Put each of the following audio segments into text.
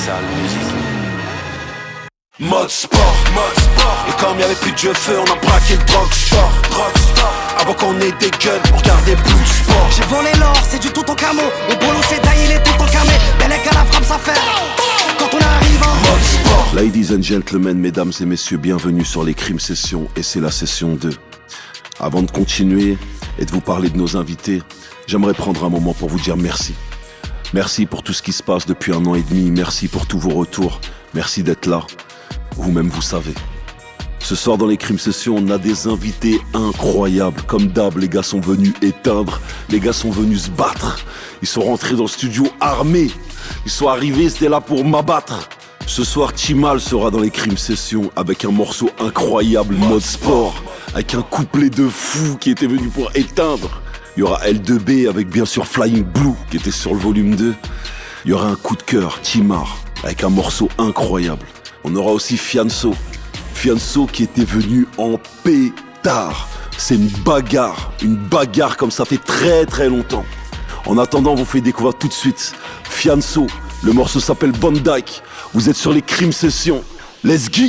sale musique. Mode sport. Et comme y'avait plus de jeu feu, on a braqué le drugstore. Avant qu'on ait des gueules, on regardait plus le sport. J'ai volé l'or, c'est du tout en camo. Mon boulot c'est d'ailleurs, il est tout en camé. Bellec à la frappe, ça fait quand on arrive en mode sport. Ladies and gentlemen, mesdames et messieurs, bienvenue sur les Crimes Sessions et c'est la session 2. Avant de continuer et de vous parler de nos invités, j'aimerais prendre un moment pour vous dire merci. Merci pour tout ce qui se passe depuis 1 an et demi, merci pour tous vos retours, merci d'être là. Vous-même vous savez. Ce soir dans les Crimes Sessions, on a des invités incroyables. Comme d'hab, les gars sont venus éteindre, les gars sont venus se battre. Ils sont rentrés dans le studio armés. Ils sont arrivés, c'était là pour m'abattre. Ce soir, Timal sera dans les Crimes Sessions avec un morceau incroyable, mode sport, avec un couplet de fou qui était venu pour éteindre. Il y aura L2B avec bien sûr Flying Blue qui était sur le volume 2. Il y aura un coup de cœur, Timar, avec un morceau incroyable. On aura aussi Fianso qui était venu en pétard. C'est une bagarre comme ça fait très très longtemps. En attendant, on vous fait découvrir tout de suite Fianso, le morceau s'appelle Bondi. Vous êtes sur les Crimes Sessions, let's go.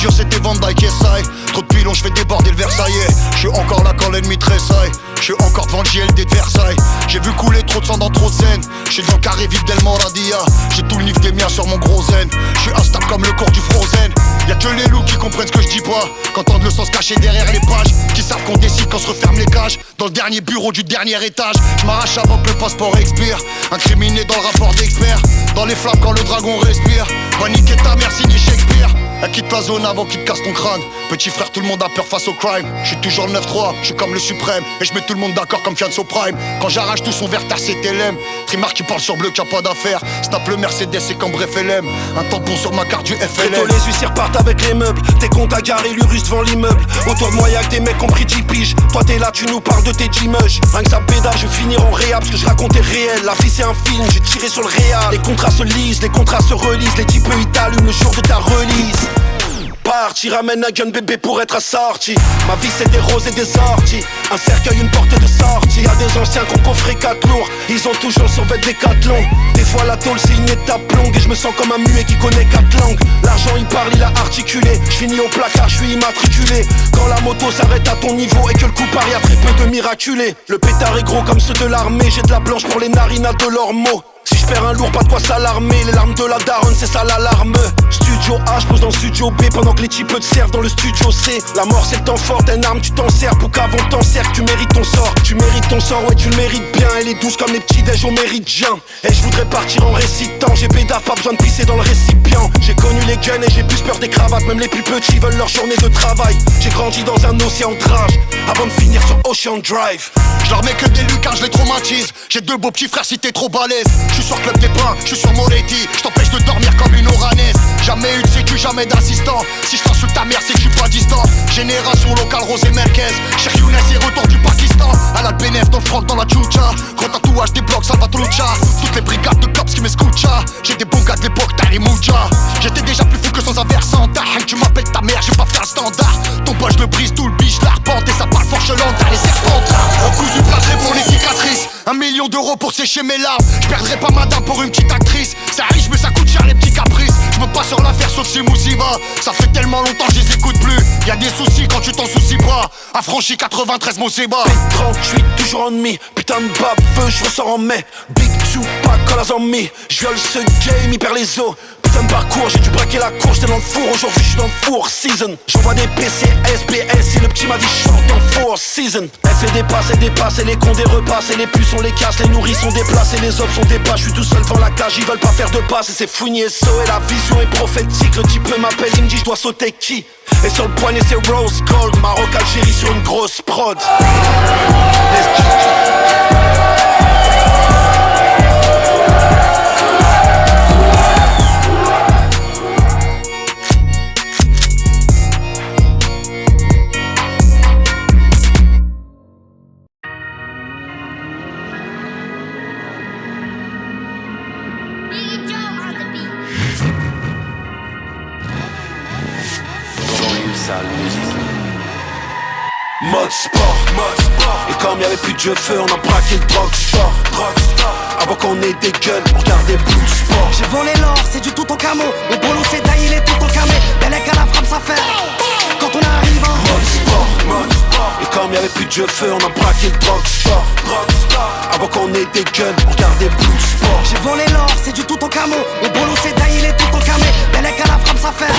C'était Van Dyke et Sai. Trop de pilons, je fais déborder le Versailles. Je suis encore là quand l'ennemi tressaille. Je suis encore devant le JLD de Versailles. J'ai vu couler trop de sang dans trop de scènes. Je suis dans le carré vide d'El Moradia. J'ai tout le nif des miens sur mon gros zen. Je suis instable comme le cours du Frozen. Y'a que les loups qui comprennent ce que je dis pas. Qu'entendent le sens caché derrière les pages. Qui savent qu'on décide quand se referment les cages. Dans le dernier bureau du dernier étage. Je m'arrache avant que le passeport expire. Incriminé dans le rapport d'expert. Dans les flammes quand le dragon respire. Va niquer ta mère signé Shakespeare. Elle quitte la zone avant qu'il te casse ton crâne. Petit frère, tout le monde a peur face au crime. Je suis toujours le 9-3, je suis comme le suprême. Et je mets tout le monde d'accord comme Fianso Prime. Quand j'arrache tout son verre, t'as CTLM. Trimar qui parle sur bleu, qui a pas d'affaires. Snap le Mercedes et comme bref LM. Un tampon sur ma carte du FLM. Bientôt les huissiers repartent avec les meubles. Tes comptes à garer, l'urus devant l'immeuble. Autour de moi y'a que des mecs qui ont pris 10 piges. Toi t'es là, tu nous parles de tes G-mush. Rien que ça pédale, je vais finir en réa parce que je racontais réel. La vie c'est un film, j'ai tiré sur le réal. Les contrats se lisent, les contrats se relisent. Les types ils t'allument le jour de ta release. Parti, ramène un gun bébé pour être assorti. Ma vie c'est des roses et des orties. Un cercueil, une porte de sortie. Y'a des anciens qui ont coffré 4 lourds. Ils ont toujours survêt des 4 longs. Des fois la tôle c'est une étape longue. Et je me sens comme un muet qui connaît 4 langues. L'argent il parle, il a articulé. Je finis au placard, je suis immatriculé. Quand la moto s'arrête à ton niveau et que le coup part, y'a très peu de miraculés. Le pétard est gros comme ceux de l'armée. J'ai de la blanche pour les narinades de leurs mots. Si je perds un lourd, pas de quoi s'alarmer. Les larmes de la daronne, c'est ça l'alarme. Studio A, je pose dans le studio B. Pendant que les types te servent dans le studio C. La mort c'est le temps fort d'une arme, tu t'en sers. Pour qu'avant t'en sers, tu mérites ton sort. Tu mérites ton sort, ouais tu le mérites bien. Elle est douce comme les petits déj au méridien. Et je voudrais partir en récitant. J'ai pédaf, pas besoin de pisser dans le récipient. J'ai connu les guns et j'ai plus peur des cravates. Même les plus petits veulent leur journée de travail. J'ai grandi dans un océan de rage avant de finir sur Ocean Drive. Je leur mets que des lucas, je les traumatise. J'ai 2 beaux petits frères si t'es trop balèze. Je suis sur Club des Pins, je suis sur Moretti. Je t'empêche de dormir comme une oranaise. Jamais eu de sécu, jamais d'assistant. Si je t'insulte ta mère, c'est que je suis pas distant. Génération locale, Rosé Merquez. Cheikh Younes et retour du Pakistan. À la Benef, dans le froc, dans la tchoucha. Gros tatouage des blocs, Salvatrucha. Toutes les brigades de cops qui m'escoutent. J'ai des bons gars de l'époque, t'as les moucha. J'étais déjà plus fou que sans un versant. Tu m'appelles ta mère, j'ai pas fait un standard. Ton poche le brise, tout le biche, la repente. Et ça parle forchelante, t'as les serpentes là. Recousu plâtré pour les cicatrices. 1 million d'euros pour sécher mes larmes. Je perdrai pas madame pour une petite actrice. Ça riche mais ça coûte cher les petits caprices. Je me passe sur l'affaire sauf si Moussiva. Ça fait tellement longtemps je les écoute plus. Y'a des soucis quand tu t'en soucies pas. Affranchi 93 mon Seba. P38 toujours en demi. Putain de baveux, je ressors en mai. Big Tupac quand la zombie. Je viole ce game, il perd les os. Putain de parcours, j'ai dû braquer la course. J'étais dans le four, aujourd'hui je suis dans le four season. J'envoie des PC, SPS et le petit m'a dit chante dans le four season. Elle fait des passes et les cons des repas. Et les puces on les casse, les nourris sont déplacés. Les hommes sont des pas, je suis tout seul devant la cage. Ils veulent pas faire de passe et c'est Fouini et So. Et la vision est prophétique, le type m'appelle, il me dit je dois sauter qui. Et sur le poignet c'est Rose Gold. Maroc, Algérie sur une grosse prod. Let's go. DJ sale musique. Mode sport, et comme y'avait plus de jeu feu, on a braqué le drugstore. Avant qu'on ait des guns, on regardait plus le sport. J'ai volé l'or, c'est du tout au camo. Mon boulot c'est d'ail, il est tout au camé. Bellec à la frappe, ça fait quand on arrive en mode sport, et comme y'avait plus de jeu feu, on a braqué le drugstore. Avant qu'on ait des guns, on regardait plus le sport. J'ai volé l'or, c'est du tout au camo. Mon boulot c'est d'ail, il est tout au camé. Bellec à la frappe, ça fait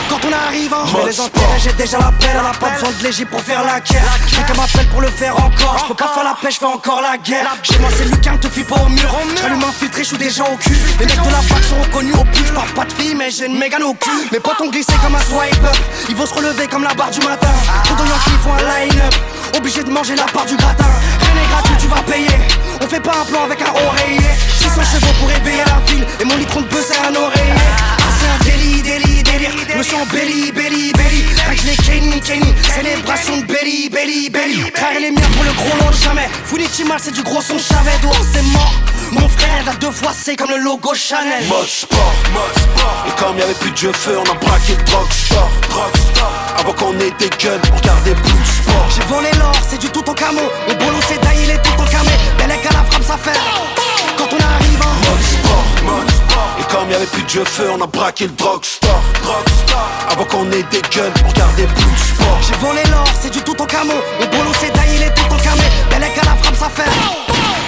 quand on arrive en je vais les enterrer, j'ai déjà la pelle. Elle a pas besoin de léger pour faire la guerre. J'ai qu'elle m'appelle pour le faire encore. Je peux pas faire la paix, je fais encore la guerre. Chez moi c'est Lucas, te fuis pas au mur. J'allume infiltré, je suis déjà au cul. Les mecs de la fac sont reconnus au plus. Je parle pas de filles mais j'ai une mégane au cul. Mes potes ont glissé comme un swipe up. Ils vont se relever comme la barre du matin. Trop de Yankees font un line-up. Obligé de manger la part du gratin. Rien n'est gratuit, tu vas payer. On fait pas un plan avec un oreiller. 600 chevaux pour éveiller la ville. Et mon litron de bœuf c'est un oreiller. Ah c'est un délire. Je me sens en belly. Règle Kenny. Célébration de belly. Frère les miens pour le gros long jamais. Funity mal c'est du gros son Chavez. Dehors c'est mort. Mon frère a 2 fois c'est comme le logo Chanel. Mode sport, et comme y'avait plus de jeu feu, on a braqué le drugstore. Avant qu'on ait des guns, on regardait plus le sport. J'ai volé l'or, c'est du tout au camo. Mon boulot c'est d'ail, il est tout au camé. Bellec à la frappe, ça fait quand on arrive en mode sport, et comme y'avait plus de jeu feu, on a braqué le drugstore. Avant qu'on ait des guns, on regardait plus le sport. J'ai volé l'or, c'est du tout au camo. Mon boulot c'est d'ail, il est tout au camé. Bellec à la frappe, ça fait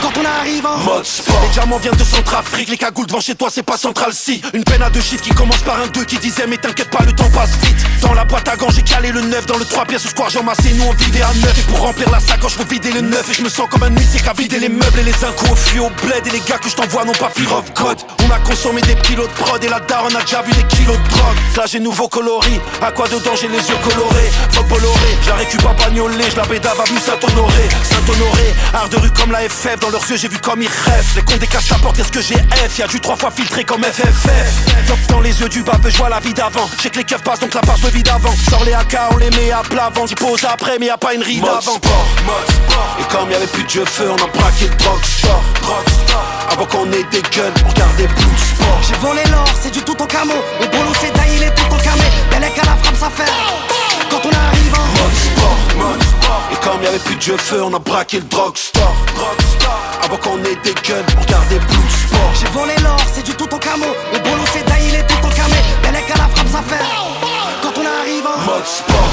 quand on arrive en mode sport. Les diamants viennent de Centrafrique, les cagoules devant chez toi c'est pas Central Si. Une peine à 2 chiffres qui commence par un 2 qui disait mais t'inquiète pas le temps passe vite. Dans la boîte à gants j'ai calé le 9. Dans le 3 pièces ce square j'ai emassé, nous on vivait à 9. Et pour remplir la sacoche faut vider le 9. Et je me sens comme un huissier qui a vidé les meubles et les incous au fui au bled. Et les gars que je t'envoie n'ont pas fear of God. On a consommé des kilos de prod et la daronne a déjà vu des kilos de drogue. Là j'ai nouveau coloris, à quoi dedans j'ai les yeux colorés. Faut Bolloré, je la récup à Bagnolet, je la bédave avenue Saint-Honoré. Saint-Honoré, art de rue comme la FF. Dans leurs yeux j'ai vu comme ils rêvent. Les cons décachent la porte, est-ce que j'ai F? Y'a du 3 fois filtré comme FFF. Top dans les yeux du baveux, je vois la vie d'avant. J'sais que les keufs passent donc la part je me vide avant. Sors les AK, on les met à plat avant. J'y pose après mais y'a pas une ride avant. Mode sport, et comme y'avait plus de jeu feu, on a braqué le drugstore. Avant qu'on ait des guns, on regardait plus le sport. J'ai volé l'or, c'est du tout au camo. Mon boulot c'est d'ail, il est tout au camé. Bellec à la frappe, ça fait quand on arrive en mode sport, et comme y'avait plus de jeu feu, on a braqué le drugstore. Avant qu'on ait des guns, on regardait plus le sport. J'ai volé l'or, c'est du tout au camo. Mon boulot c'est d'ail, il est tout au camé. Bellec à la frappe, ça fait quand on arrive en mode sport.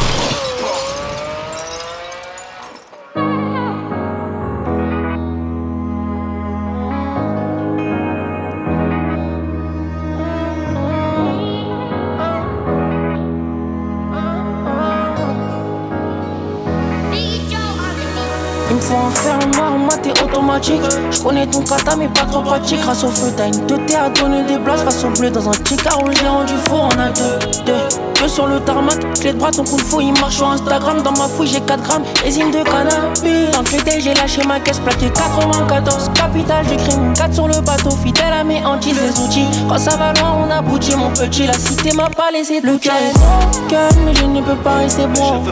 Il me faut en faire un moi t'es automatique. Je connais ton kata mais pas trop pratique. Grâce au feu t'as une teuté à donner des blagues. Face au bleu dans un petit carreau j'ai rendu faux. On a deux sur le tarmac. Clé de bras ton coup de fou il marche sur Instagram. Dans ma fouille j'ai 4 grammes Hésine de cannabis. Dans le pété j'ai lâché ma caisse plaquée 94. Capitale du crime 4 sur le bateau. Fidèle à mes hantises des outils. Quand ça va loin on aboutit mon petit. La cité m'a pas laissé de le cœur est bon cœur mais je ne peux pas rester bon.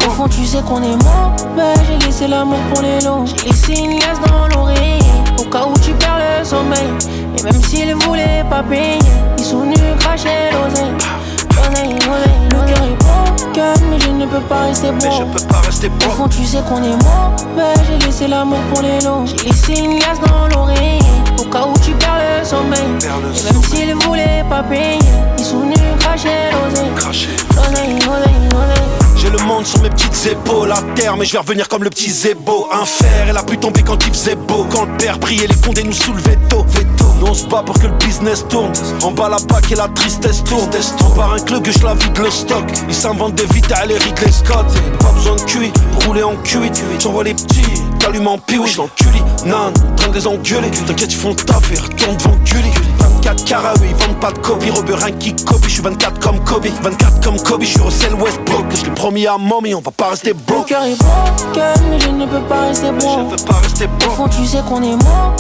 Au fond tu sais qu'on est mort. J'ai laissé l'amour pour les longs. J'ai laissé une glace dans l'oreille au cas où tu perds le sommeil. Et même s'ils voulaient pas payer, ils sont venus cracher l'oseille. Le cœur est bon, mais je ne peux pas rester bon. Au fond tu sais qu'on est mort. J'ai laissé l'amour pour les longs. J'ai laissé une glace dans l'oreille au cas où tu perds le sommeil. Et même s'ils voulaient pas payer, ils sont venus cracher l'oseille. J'ai le monde sur mes petites épaules, à terre mais je vais revenir comme le petit Zébo. Un fer, elle a pu tomber quand il faisait beau. Quand le père priait, les fondés nous soulevaient tôt. Nous on se bat pour que le business tourne. En bas la bac et la tristesse tourne. Par un club que je la vide le stock. Ils s'inventent des Vital et Ridley Scott. Pas besoin de QI, rouler en QI. J'envoie les petits, t'allumes en piouche. L'enculi, nan, en train de les engueuler. T'inquiète, ils font le taf et retournent devant Gulli. 24 carats, eux ils vendent pas de copie. Robert rien qui copie, je suis 24 comme Kobe. 24 comme Kobe, je suis Russell Westbrook. Je l'ai promis à mommy, on va pas rester broke. Le cœur est bon, mais je ne peux pas rester bon. Au fond tu sais qu'on est mort.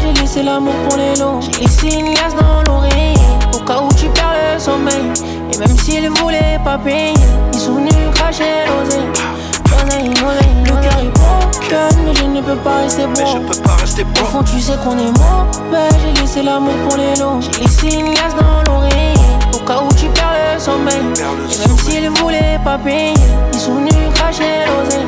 J'ai laissé l'amour pour les longs. J'ai laissé une glace dans l'oreille au cas où tu perds le sommeil. Et même s'ils voulaient pas payer, ils sont venus cracher l'oseille. Le cœur est bon, mais je ne peux pas rester bon. Au fond tu sais qu'on est mort. J'ai laissé l'amour pour les longs. J'ai laissé une glace dans l'oreille au cas cas où tu perds le sommeil. Et même s'ils voulaient pas payer, ils sont venus cracher l'oseille.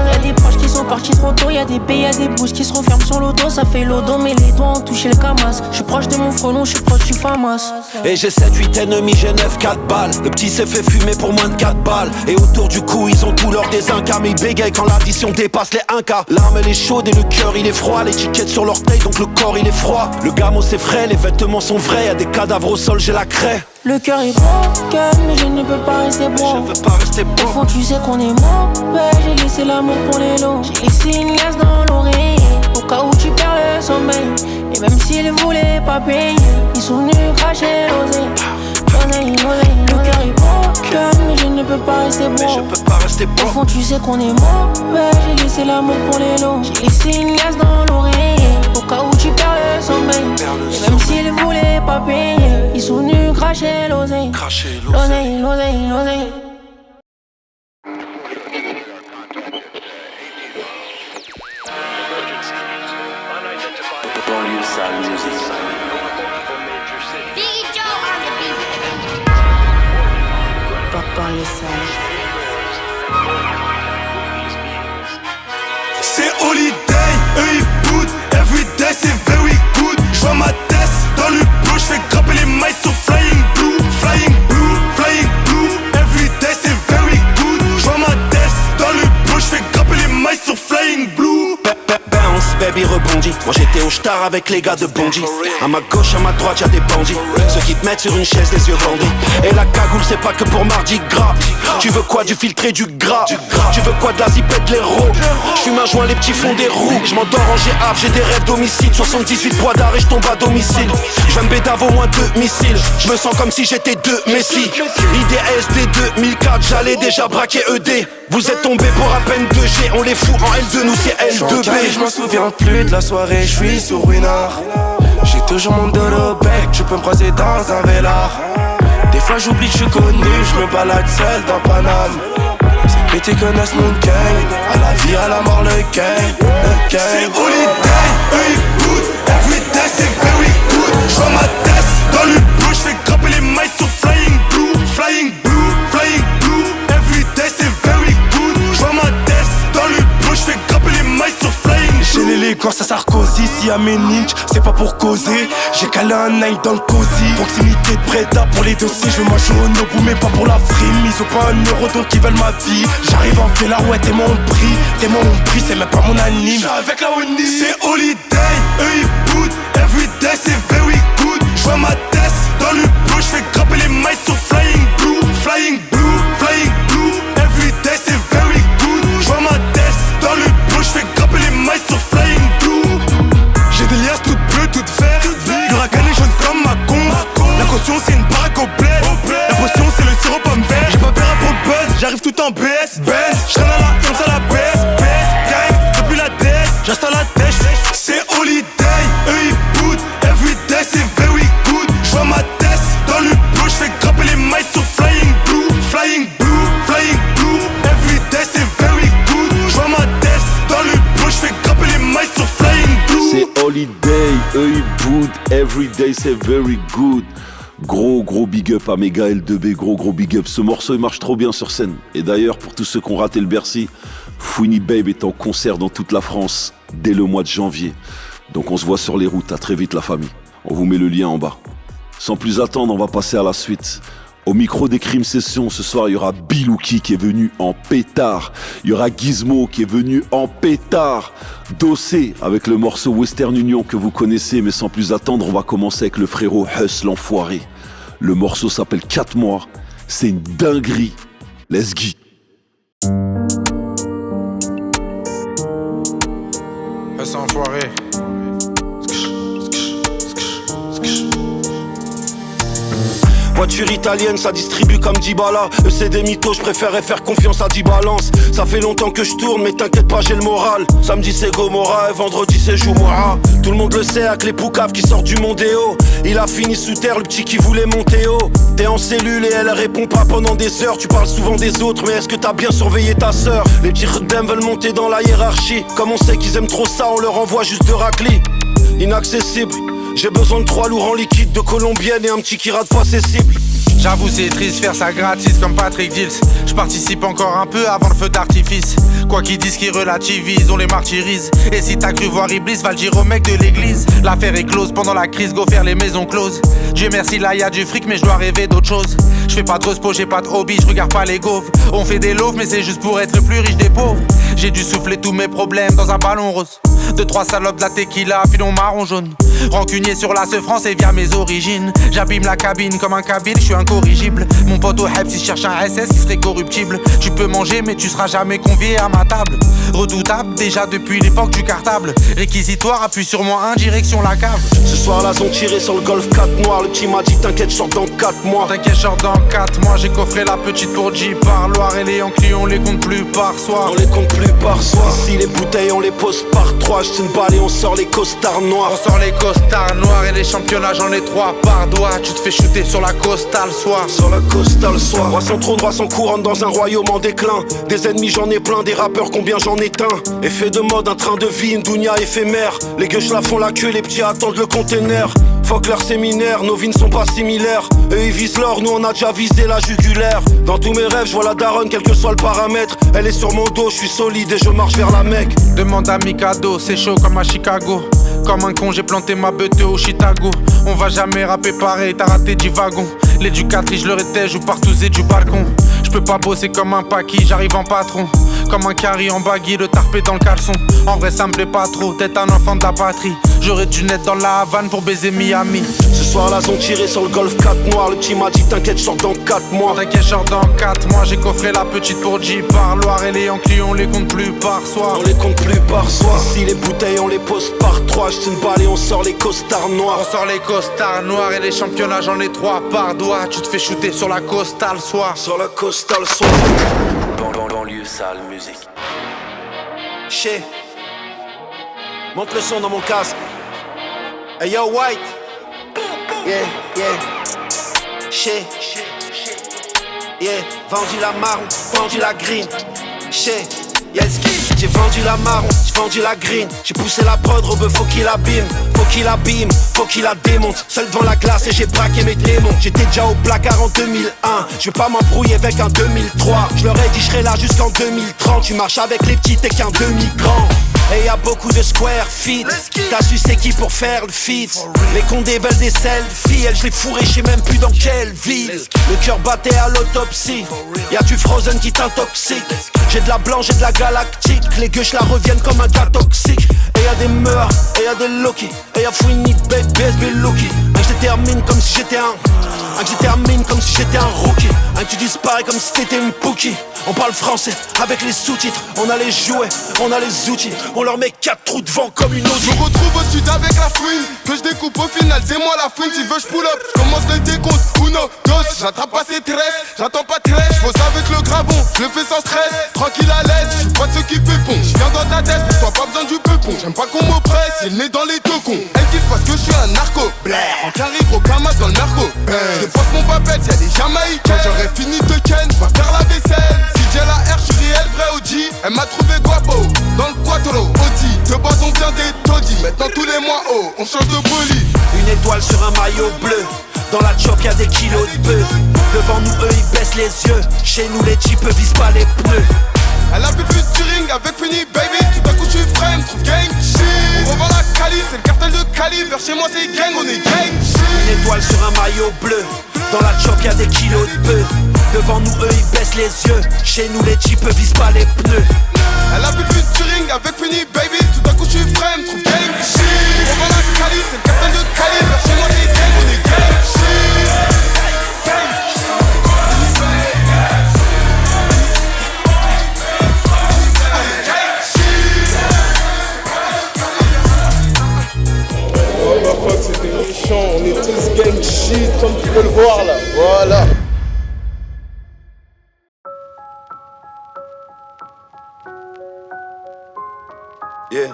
Y'a des proches qui sont partis trop tôt, y'a des pays, y'a des bouches qui se referment sur le dos. Ça fait l'odo mais les doigts ont touché le camas. J'suis proche de mon frelon, j'suis proche du famas. Et j'ai 7-8 ennemis, j'ai 9-4 balles. Le petit s'est fait fumer pour moins de 4 balles. Et autour du cou ils ont tout l'or des incas. Mais ils bégayent quand l'addition dépasse les 1K. L'arme elle est chaude et le cœur il est froid. L'étiquette sur l'orteil donc le corps il est froid. Le gamo c'est frais, les vêtements sont vrais. Y'a des cadavres au sol, j'ai la craie. Le cœur est broken, mais je ne peux pas rester bon. Au fond tu sais qu'on est mauvais. J'ai laissé l'amour pour les lots. J'ai laissé une glace dans l'oreille au cas où tu perds le sommeil. Et même s'ils voulaient pas payer, ils sont venus cracher l'oseille. Le cœur est broken, mais je ne peux pas rester bon. Au fond tu sais qu'on est mauvais. J'ai laissé l'amour pour les lots. J'ai laissé une glace dans l'oreille au cas où tu perds le sommeil. Et même s'ils voulaient pas payer, ils sont venus cracher l'oseille. L'oseille. C'est holiday, eux ils boot. Everyday c'est very good. J'vois ma tête dans le bleu, j'fais grimper les mailles sur flying blue. Everyday c'est very good. J'vois ma tête dans le bleu, j'fais grimper les mailles sur flying blue. Bounce, baby rebondit. Moi j'étais au star avec les gars de Bondy. À ma gauche, à ma droite, y'a des bandits. Ceux qui te mettent sur une chaise, les yeux bandés. Et la cagoule, c'est pas que pour Mardi Gras. Tu veux quoi, du filtré, du gras? Tu veux quoi, de la zipette, de l'héros? J'fume un joint, les petits font des roues. J'm'endors en GAF, j'ai des rêves d'homicide. 78 poids d'arrêt, j'tombe à domicile. J'vais me bédave au moins 2 missiles. J'me sens comme si j'étais 2 Messi. IDSD 2004, j'allais déjà braquer ED. Vous êtes tombés pour à peine 2G. On les fout en L2, nous c'est L2B. Je m'en souviens plus de la soirée, je suis sur une heure. J'ai toujours mon dos au bec, tu peux me croiser dans un vélard. Des fois j'oublie que je suis connu, je me balade seul dans Paname. Ces petits connaissent mon gang, à la vie, à la mort, le gang. C'est holiday, eux ils boot. Everyday c'est very good. J'vois ma tête dans le bleu, j'fais grimper les mailles sur flying blue. Everyday c'est very good. J'vois ma tête dans le bleu, j'fais grimper les mailles sur flying blue. J'ai l'élégance à Sarkozy, si à mes ninjas, c'est pas pour causer. J'ai calé un Nike dans le cosy. Proximité de Breda pour les dossiers. Je veux manger au Nobu mais pas pour la frime. Ils ont pas un euro donc ils veulent ma vie. J'arrive en fait là, ouais t'es mon prix, c'est même pas mon anime. J'suis avec la Oni. C'est holiday, eux ils boot. Everyday c'est very good. J'vois ma tête dans le bleu, j'fais grimper les mailles sur flying blue. Everyday c'est very good. J'vois ma tête dans le bleu, j'fais grimper les mailles sur flying blue. J'ai des liasses toutes bleues, toutes vertes. L'huracan est jaune comme ma con. La caution c'est une baraque au bled. La potion c'est le sirop pomme vert. J'ai pas peur à pour buzz, j'arrive tout en BS. J'traîne à la 11 à la baisse. Gang, depuis la DS, j'installe la tête. C'est holiday, eux ils boot. Everyday c'est very good. J'vois ma tête dans le bleu, j'fais grimper les mailles sur flying blue. Everyday c'est very good. J'vois ma tête dans le bleu, j'fais grimper les mailles sur flying blue. C'est holiday, eux ils boot, everyday c'est very good. Gros big up à Mega L2B, gros big up. Ce morceau il marche trop bien sur scène. Et d'ailleurs pour tous ceux qui ont raté le Bercy, Fouini Babe est en concert dans toute la France dès le mois de janvier. Donc on se voit sur les routes, à très vite la famille. On vous met le lien en bas. Sans plus attendre, on va passer à la suite. Au micro des Crime Sessions, ce soir, il y aura Bilouki qui est venu en pétard. Il y aura Gizmo qui est venu en pétard. Dossé avec le morceau Western Union que vous connaissez. Mais sans plus attendre, on va commencer avec le frérot Huss l'enfoiré. Le morceau s'appelle 4 mois. C'est une dinguerie. Let's go. Huss enfoiré. Voiture italienne, ça distribue comme Dybala. Eux c'est des mythos, je préférais faire confiance à 10 balances. Ça fait longtemps que je tourne, mais t'inquiète pas, j'ai le moral. Samedi c'est Gomorra et vendredi c'est Joumoira. Tout le monde le sait, avec les poucaves qui sortent du Mondéo. Il a fini sous terre, le petit qui voulait monter haut. T'es en cellule et elle répond pas pendant des heures. Tu parles souvent des autres, mais est-ce que t'as bien surveillé ta sœur? Les petits redem veulent monter dans la hiérarchie. Comme on sait qu'ils aiment trop ça, on leur envoie juste de raclis. Inaccessible, J'ai besoin de 3 lourds en liquide, de colombienne et un petit qui rate pas ses cibles. J'avoue c'est triste faire ça gratis comme Patrick Dills. Je participe encore un peu avant le feu d'artifice. Quoi qu'ils disent qu'ils relativisent, on les martyrise. Et si t'as cru voir Iblis, va le dire au mec de l'église. L'affaire est close pendant la crise, go faire les maisons closes. Dieu merci là y'a du fric mais je dois rêver d'autre chose. Je fais pas de respo, j'ai pas de hobby, je regarde pas les gaufres. On fait des loaves mais c'est juste pour être le plus riche des pauvres. J'ai dû souffler tous mes problèmes dans un ballon rose. 2-3 salopes de la tequila, filon marron jaune. Rancunier sur la France et via mes origines. J'abîme la cabine comme un kabyle, je suis incorrigible. Mon pote au Hebs, il cherche un SS qui serait corruptible. Tu peux manger mais tu seras jamais convié à ma table. Redoutable déjà depuis l'époque du cartable. Réquisitoire, appuie sur moi 1, direction la cave. Ce soir là ont tiré sur le golf 4 noir. Le petit m'a dit t'inquiète je sors dans 4 mois. T'inquiète je sors dans 4 mois. J'ai coffré la petite pour J par Loire. Et les Yankees on les compte plus par soir. On les compte plus par soir. Ici les bouteilles on les pose par 3. J'te une balle et on sort les costards noirs. On sort les costards noirs et les championnats j'en ai 3 par doigt. Tu te fais shooter sur la costa le soir. Sur la costa le soir. Droit sans trop, droit sans courant dans un royaume en déclin. Des ennemis j'en ai plein, des rappeurs combien j'en éteins. Effet de mode, un train de vie, une dounia éphémère. Les gueuches la font la queue, les petits attendent le container. Fuck leur séminaire, nos vies ne sont pas similaires. Eux ils visent l'or, nous on a déjà visé la jugulaire. Dans tous mes rêves, je vois la daronne, quel que soit le paramètre. Elle est sur mon dos, je suis solide et je marche vers la Mecque. Demande à Mikado, c'est chaud comme à Chicago. Comme un con, j'ai planté ma bête au Chicago. On va jamais rapper pareil, t'as raté du wagon. L'éducatrice, je leur étais, joue partout et du balcon. J'peux pas bosser comme un paquis, j'arrive en patron. Comme un carry en baggy, le tarpé dans le caleçon. En vrai ça me plaît pas trop, t'es un enfant de la patrie. J'aurais dû naître dans la Havane pour baiser Miami. Ce soir là ont tiré sur le golf 4 noir. Le petit m'a dit t'inquiète je sors dans 4 mois. T'inquiète je sors dans 4 mois. J'ai coffré la petite pour J par Loire. Et les Yankees on les compte plus par soir. On les compte plus par soir. Ici les bouteilles on les pose par 3. J'te une balle et on sort les costards noirs. On sort les costards noirs et les championnats j'en ai 3 par doigt. Tu te fais shooter sur la costa le soir. Sur la costa le soir. Banlieue sale musique. Chez. Monte le son dans mon casque. Hey yo White. Yeah, yeah. Chez. Yeah. Vendu la marron, vendu la green. Chez. Yes, j'ai vendu la marron, j'ai vendu la green. J'ai poussé la prod, Robeux, faut qu'il abîme. Faut qu'il abîme, faut qu'il la démonte. Seul devant la glace et j'ai braqué mes démons. J'étais déjà au placard en 2001. Je veux pas m'embrouiller avec un 2003. Je leur ai dit je serai là jusqu'en 2030. Tu marches avec les petits, t'es qu'un demi-grand. Et y'a beaucoup de square feet. T'as su c'est qui pour faire le feat. Les condés veulent des selfies. Elle je l'ai fourré, je sais même plus dans quelle ville. Le cœur battait à l'autopsie. Y'a du Frozen qui t'intoxique. J'ai de la blanche et de la galactique. Les gueuches la reviennent comme un gars toxique. Et y'a des meurs, et y'a des Loki. Et y'a Fouini, Baby, BSB, Loki. Et je détermine comme si j'étais que je termine comme si j'étais un rookie. Que tu disparais comme si t'étais une pookie. On parle français avec les sous-titres. On a les jouets, on a les outils. On leur met 4 trous de vent comme une Audi. Je me retrouve au sud avec la fouine. Que je découpe au final, c'est moi la fouine. Si veux je pull up, commence le décompte. Uno, dos, j'attrape pas ces tresses. J'attends pas de tresse, j'pose avec le gravon. Je le fais sans stress, tranquille à l'aise. J'suis pas de ceux qui pépont. J'viens dans ta tête, pour toi pas besoin du peupon. J'aime pas qu'on m'oppresse, il est dans les deux cons. Elle kiffe parce que je suis un narco. Blair, en carré, gros camas dans le narco. Je pose mon papette, y'a des Jamaïcains. J'aurais fini de ken, va faire la vaisselle. Si j'ai la R, j'suis réel, vrai OG. Elle m'a trouvé guapo, dans le quattro. Audi, de base on vient des taudis. Maintenant tous les mois, oh, on change de bolide. Une étoile sur un maillot bleu. Dans la chop y'a des kilos de bœufs. Devant nous eux ils baissent les yeux. Chez nous les types visent pas les pneus. Elle a fait featuring avec Fini Baby. Tout à coup tu frame, trouve gang shit. On revend la Cali, c'est le cartel de Cali. Vers chez moi c'est gang, on est gang shit. Une étoile sur un maillot bleu. Dans la chop y'a des kilos de bœufs. Devant nous eux ils baissent les yeux. Chez nous les types visent pas les pneus. Elle a fait featuring avec Fini Baby. Tout à coup tu frame, trouve gang shit. On revend la Cali, c'est le cartel de Cali. Vers chez moi c'est gang, on est gang shit. C'était méchant, on est tous gang shit comme tu peux le voir là, voilà. Yeah.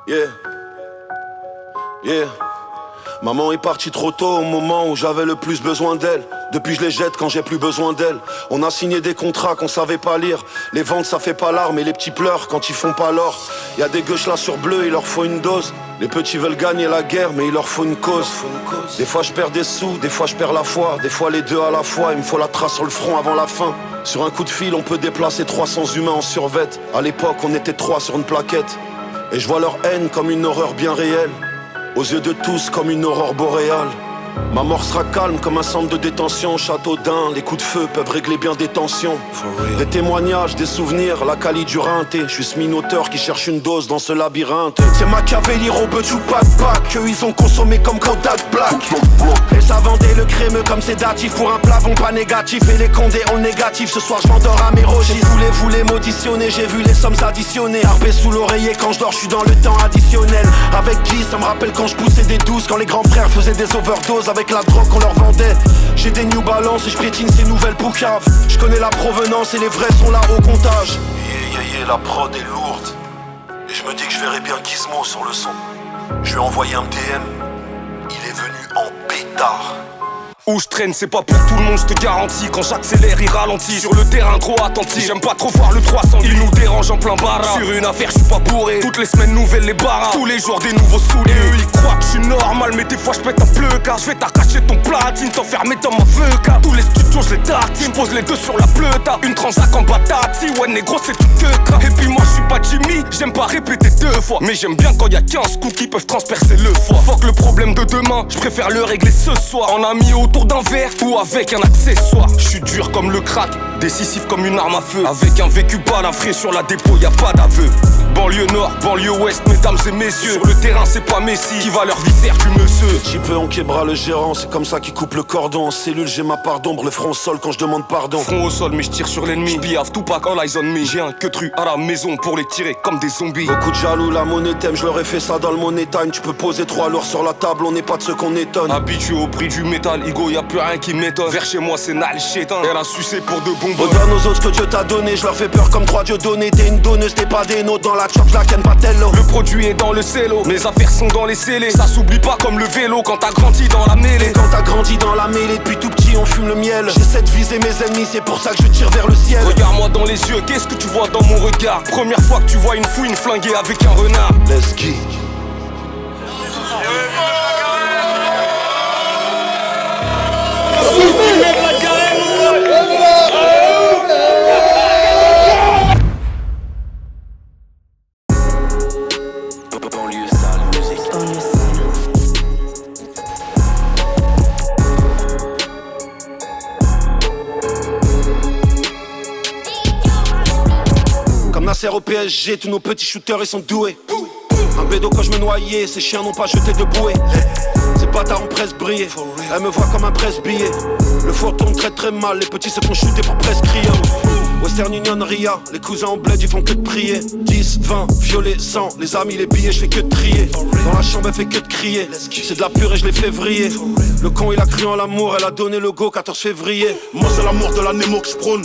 Yeah. Yeah. Maman est partie trop tôt au moment où j'avais le plus besoin d'elle. Depuis je les jette quand j'ai plus besoin d'elles. On a signé des contrats qu'on savait pas lire. Les ventes ça fait pas larmes et les petits pleurent quand ils font pas l'or. Y'a des gueuches là sur bleu, il leur faut une dose. Les petits veulent gagner la guerre mais il leur faut une cause. Des fois je perds des sous, des fois je perds la foi. Des fois les deux à la fois, il me faut la trace sur le front avant la fin. Sur un coup de fil on peut déplacer 300 humains en survette. À l'époque on était 3 sur une plaquette. Et je vois leur haine comme une horreur bien réelle. Aux yeux de tous comme une aurore boréale. Ma mort sera calme comme un centre de détention. Châteaudun, les coups de feu peuvent régler bien des tensions. Des témoignages, des souvenirs, la qualité du rinté. Je suis ce minotaure qui cherche une dose dans ce labyrinthe. C'est Machiavelli, Robert Tupac, Pac. Eux ils ont consommé comme Kodak Black. Et ça vendait le crémeux comme sédatif. Pour un plafond pas négatif. Et les condés ont le négatif. Ce soir je m'endors à mes roches. Voulez m'auditionner, j'ai vu les sommes additionnées. Harpé sous l'oreiller quand je dors, je suis dans le temps additionnel. Avec Guy, ça me rappelle quand je poussais des 12. Quand les grands frères faisaient des overdoses avec la drogue qu'on leur vendait. J'ai des New Balance et je piétine ces nouvelles poucaves. Je connais la provenance et les vrais sont là au comptage. La prod est lourde. Et je me dis que je verrai bien Gizmo sur le son. Je lui ai envoyé un DM. Il est venu en pétard. Où je traîne, c'est pas pour tout le monde, je te garantis. Quand j'accélère, il ralentit. Sur le terrain, trop attentif. J'aime pas trop voir le 300. Il nous dérange en plein barra. Sur une affaire, je suis pas bourré. Toutes les semaines, nouvelles les barras. Tous les jours, des nouveaux souliers. Et eux, ils croient que je suis normal, mais des fois, je pète un pleucard. Je vais t'arracher ton platine, t'enfermer dans ma veuca. Tous les studios, je les tartine. Pose les deux sur la pleuta. Une transac en patate. Si ouais, négro, c'est tout que crack. Et puis moi, je suis pas Jimmy. J'aime pas répéter 2 fois. Mais j'aime bien quand y a 15 coups qui peuvent transpercer le foie. Fuck le problème de demain. Je préfère le régler ce soir. En ami autour d'un verre ou avec un accessoire. Je suis dur comme le crack, décisif comme une arme à feu. Avec un vécu balafré sur la dépôt, y a pas d'aveu. Banlieue nord, banlieue ouest, mesdames et messieurs. Sur le terrain, c'est pas Messi qui va leur visère du monsieur. Petit peu on québra le gérant, c'est comme ça qu'il coupe le cordon. En cellule, j'ai ma part d'ombre, le front au sol quand je demande pardon. Front au sol, mais je tire sur l'ennemi. J'piave tout pack, all eyes on me. J'ai un queutru à la maison pour les tirer comme des zombies. Beaucoup de jaloux, la monnaie t'aime, je leur ai fait ça dans le money time. Tu peux poser 3 lourds sur la table, on n'est pas de ceux qu'on étonne. Habitué au prix du métal, Igo, y a plus rien qui m'étonne. Vers chez moi, c'est Nal Chétan. Elle a sucé pour de bonbons. Regarde nos autres ce que Dieu t'a donné, je leur fais peur comme 3 dieux donnés. T'es une donneuse, t'es pas des nôtres, dans la chop, la ken patello. Le produit est dans le cello, mes affaires sont dans les scellés. Ça s'oublie pas comme le vélo quand t'as grandi dans la mêlée. Et quand t'as grandi dans la mêlée, depuis tout petit on fume le miel. J'essaie de viser mes ennemis, c'est pour ça que je tire vers le ciel. Regarde-moi dans les yeux, qu'est-ce que tu vois dans mon regard? Première fois que tu vois une fouine flinguée avec un renard. Let's go. Au PSG, tous nos petits shooters ils sont doués. Un bédo quand je me noyais, ces chiens n'ont pas jeté de bouée. Ces bâtards ont presque brillé, elle me voit comme un presse-billet. Le four tourne très très mal, les petits se font shooter pour prescrire. Western Union, Ria, les cousins en bled ils font que de prier. 10, 20, violet, 100, les amis, les billets, je fais que de trier. Dans la chambre elle fait que de crier, c'est de la purée, je l'ai fait vriller. Le con il a cru en l'amour, elle a donné le go 14 février. Moi c'est l'amour de la Nemo que j'prône.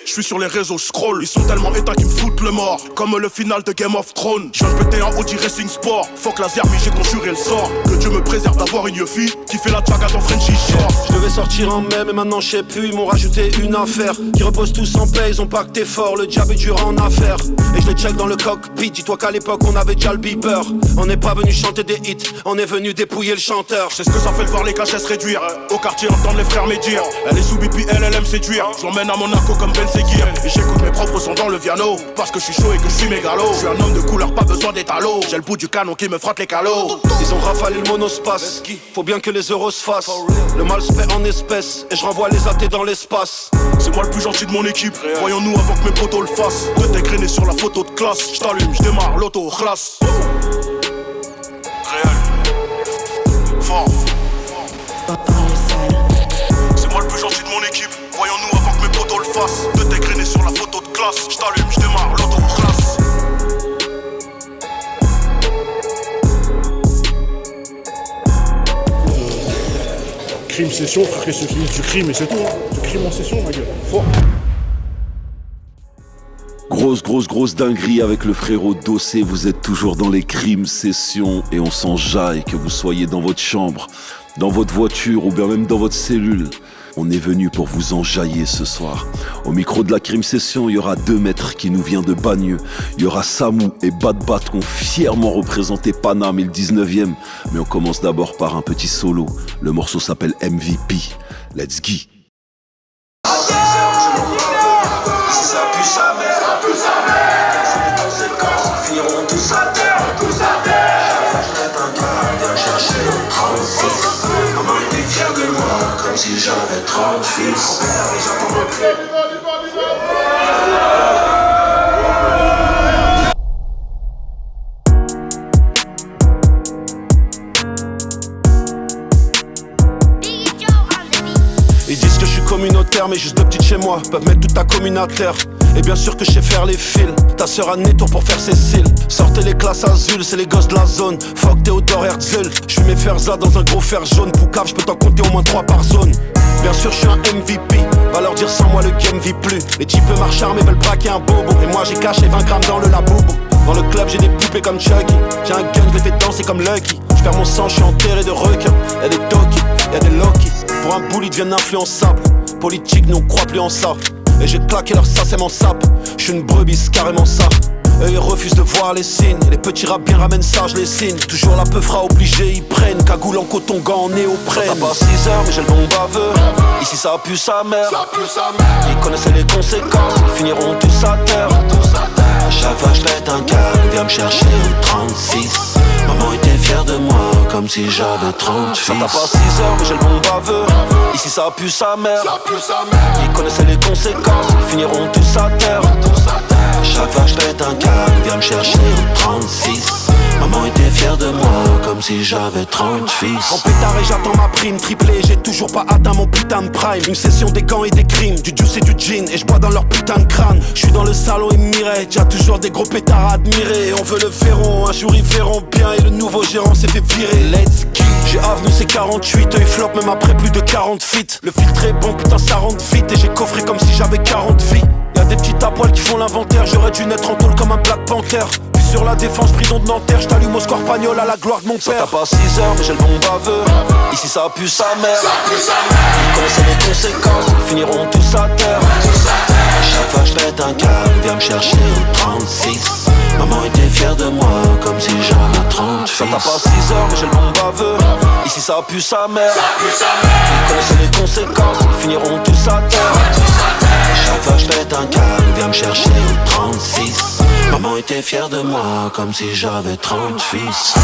Je suis sur les réseaux, scroll. Ils sont tellement éteints qu'ils me foutent le mort. Comme le final de Game of Thrones. Je viens de péter un Audi Racing Sport. Fuck la zermie, j'ai conjuré le sort. Que Dieu me préserve d'avoir une fille qui fait la jaga dans Frenchy Shore. Je devais sortir en mai mais maintenant je sais plus. Ils m'ont rajouté une affaire qui repose tous en paix, ils ont pacté fort. Le diable est dur en affaires. Et je les check dans le cockpit. Dis-toi qu'à l'époque on avait déjà le beeper. On n'est pas venu chanter des hits, on est venu dépouiller le chanteur. C'est ce que ça fait de voir les cachets se réduire. Au quartier entendre les frères médire. Elle est sous BP, elle aime séduire. Je l'emmène à Monaco comme Ben Seguir. Et j'écoute mes propres sons dans le piano. Parce que je suis chaud et que je suis mégalo. Je suis un homme de couleur, pas besoin d'étalo. J'ai le bout du canon qui me frotte les calots. Ils ont rafalé le monospace. Faut bien que les euros se fassent. Le mal se fait en espèces. Et je renvoie les athées dans l'espace. C'est moi le plus gentil de mon équipe. Voyons-nous avant que mes potos le fassent. De t'égrainer sur la photo de classe. J't'allume, j'démarre l'auto, classe. Réel. Fort. C'est moi le plus gentil de mon équipe. Voyons-nous avant que mes potos le fassent. De t'égrainer sur la photo de classe. J't'allume, j'démarre l'auto, classe. Crime session, frère, qu'est-ce que tu dis? Du crime et c'est tout, hein. Du crime en session, ma gueule. Fort. Grosse dinguerie avec le frérot Dossé. Vous êtes toujours dans les crimes sessions et on s'en jaille que vous soyez dans votre chambre, dans votre voiture ou bien même dans votre cellule. On est venu pour vous enjailler ce soir. Au micro de la Crime Session, il y aura 2 maîtres qui nous vient de Bagneux. Il y aura Samou et Bad Bat qui ont fièrement représenté Paname et le 19e. Mais on commence d'abord par un petit solo. Le morceau s'appelle MVP. Let's go. Si ça pue sa mère, ça pue sa mère. Les conséquences finiront tous à terre, tous à terre. Je jette un câble, viens chercher le 36. Maman était fière de moi, comme si j'avais 30 fils. Père, et j'attends le cri. Ils disent que je suis communautaire, mais juste 2 petites chez moi peuvent mettre toute ta commune à terre. Et bien sûr que je sais faire les fils. Ta sœur a né tour pour faire ses cils. Sortez les classes azules, c'est les gosses de la zone. Fuck Théodore Herzl. Je suis mes Ferza dans un gros fer jaune. Poucave, je peux t'en compter au moins 3 par zone. Bien sûr je suis un MVP. Va leur dire sans moi le game vit plus. Les types marchent armés veulent braquer un bobo. Et moi j'ai caché 20 grammes dans le labobo. Dans le club j'ai des poupées comme Chucky. J'ai un gun, je les fais danser comme Lucky. Je perds mon sang, je suis enterré de requins. Y'a des Toki, y'a des Loki. Pour un boule ils deviennent influençables. Politique, nous on croit plus en ça. Et j'ai claqué leur ça, c'est mon sap. J'suis une brebis, c'est carrément ça. Eux ils refusent de voir les signes. Les petits rats bien ramènent ça, je les signe. Toujours la peufra obligée, ils prennent. Cagoule en coton, gants en néoprène. T'as pas 6 heures, mais j'ai le bon baveux. Ici ça pue sa mère. Ils connaissaient les conséquences, ils finiront tous à terre. À chaque fois je pète un câble, viens me chercher au 36. Maman était fière de moi, comme si j'avais 30 fils. Ça t'a pas 6 heures, mais j'ai le bon baveux. Ici ça pue sa mère. Ils connaissaient les conséquences, ils finiront tous à terre. À chaque fois je pète un câble, viens me chercher au 36. Maman était fière de moi, comme si j'avais 30 fils. En pétard et j'attends ma prime, triplé, j'ai toujours pas atteint mon putain de prime. Une session des gants et des crimes, du juice et du gin, et je bois dans leur putain de crâne. Je suis dans le salon et mirette, y'a toujours des gros pétards à admirer. On veut le verron, un jour ils verront bien, et le nouveau gérant s'est fait virer. Let's go. J'ai avenue c'est 48, œil flop même après plus de 40 feet. Le filtre est bon, putain ça rentre vite, et j'ai coffré comme si j'avais 40 vies. Y'a des petits tapoils qui font l'inventaire, j'aurais dû naître en tôle comme un Black Panther. Puis sur la défense, prison de Nanterre, j't'allume au score pagnol à la gloire de mon père. Ça t'a pas 6 heures, mais j'ai le bon baveux. Ici ça pue sa mère. Ils connaissaient les conséquences, ils finiront tous à terre. À chaque fois je pète un câble, viens me chercher au 36. Maman était fière de moi, comme si j'avais 30 fils. Ça t'a pas 6 heures, mais j'ai le bon baveux. Ici ça pue sa mère. Ils connaissaient les conséquences, ils finiront tous à terre. À chaque fois je pète un câble, viens me chercher au 36. Maman était fière de moi, comme si j'avais 30 fils.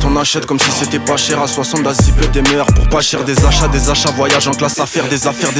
On achète comme si c'était pas cher à 60 la zipette des meilleurs pour pas cher. Des achats voyage en classe à faire. Des affaires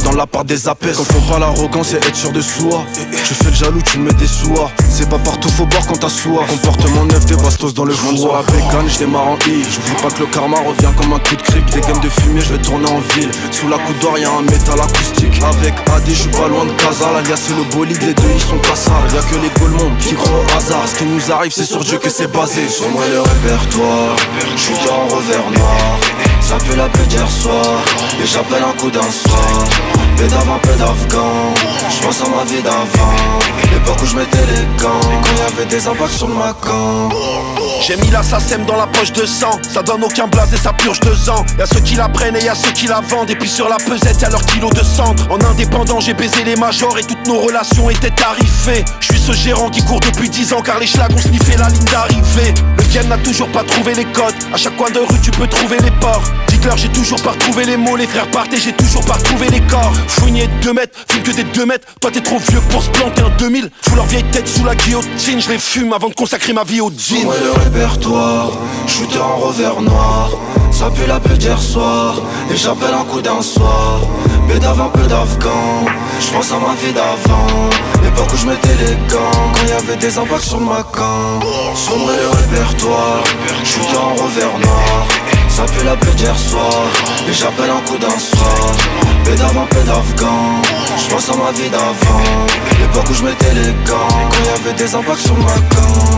dans la part des appels. Confond pas l'arrogance et être sûr de soi. Tu fais le jaloux, tu me mets des soirs. C'est pas partout faut boire quand t'as soif. Comportement neuf, des bastos dans le fond. Sur la bécane, je démarre en I. J'oublie pas que le karma revient comme un coup de cric. Des gaines de fumée, je vais tourner en ville. Sous la coupe d'or y'a un métal acoustique. Avec Adi, je suis pas loin de Casa. L'alias c'est le bolide, les deux ils sont cassables. Y'a que les golemons qui croient au hasard. Ce qui nous arrive c'est sur Dieu que c'est basé. Sur moi le répertoire, j'suis en revers noir. Ça pue la pluie d'hier soir, et j'appelle un coup d'un soir. Pédave un peu d'afghan, j'pense à ma vie d'avant. L'époque où j'mettais les gants, quand y'avait des impacts sur le Macan. J'ai mis la SACEM dans la poche de sang. Ça donne aucun blaze et ça purge 2 ans. Y'a ceux qui la prennent et y'a ceux qui la vendent. Et puis sur la pesette y'a leur kilo de cendre. En indépendant j'ai baisé les majors et toutes nos relations étaient tarifées. J'suis ce gérant qui court depuis 10 ans car les schlags ont sniffé la ligne d'arrivée. Le game n'a toujours pas trouvé les codes. À chaque coin de rue tu peux trouver les ports. Dites-leur j'ai toujours pas retrouvé les mots. Les frères partent et j'ai toujours pas retrouvé les corps. Fouigné de 2 mètres, fume que des 2 mètres. Toi t'es trop vieux pour se planter un 2000. Fous leur vieille tête sous la guillotine. Je les fume avant de consacrer ma vie au jean. Moi le répertoire, shooter en revers noir. Ça pue la pluie d'hier soir, et j'appelle un coup d'un soir. Bédave un peu d'afghan, j'pense à ma vie d'avant. L'époque où j'mettais les gants, quand y'avait des impacts sur le Macan. Sombre le répertoire, shooter en revers noir. ça pue la pluie d'hier soir. Et j'appelle un coup d'un soir. Peu d'avant, peu d'Afghans. J'pense à ma vie d'avant. L'époque où j'mettais les gants. Quand y'avait des impacts sur ma camp.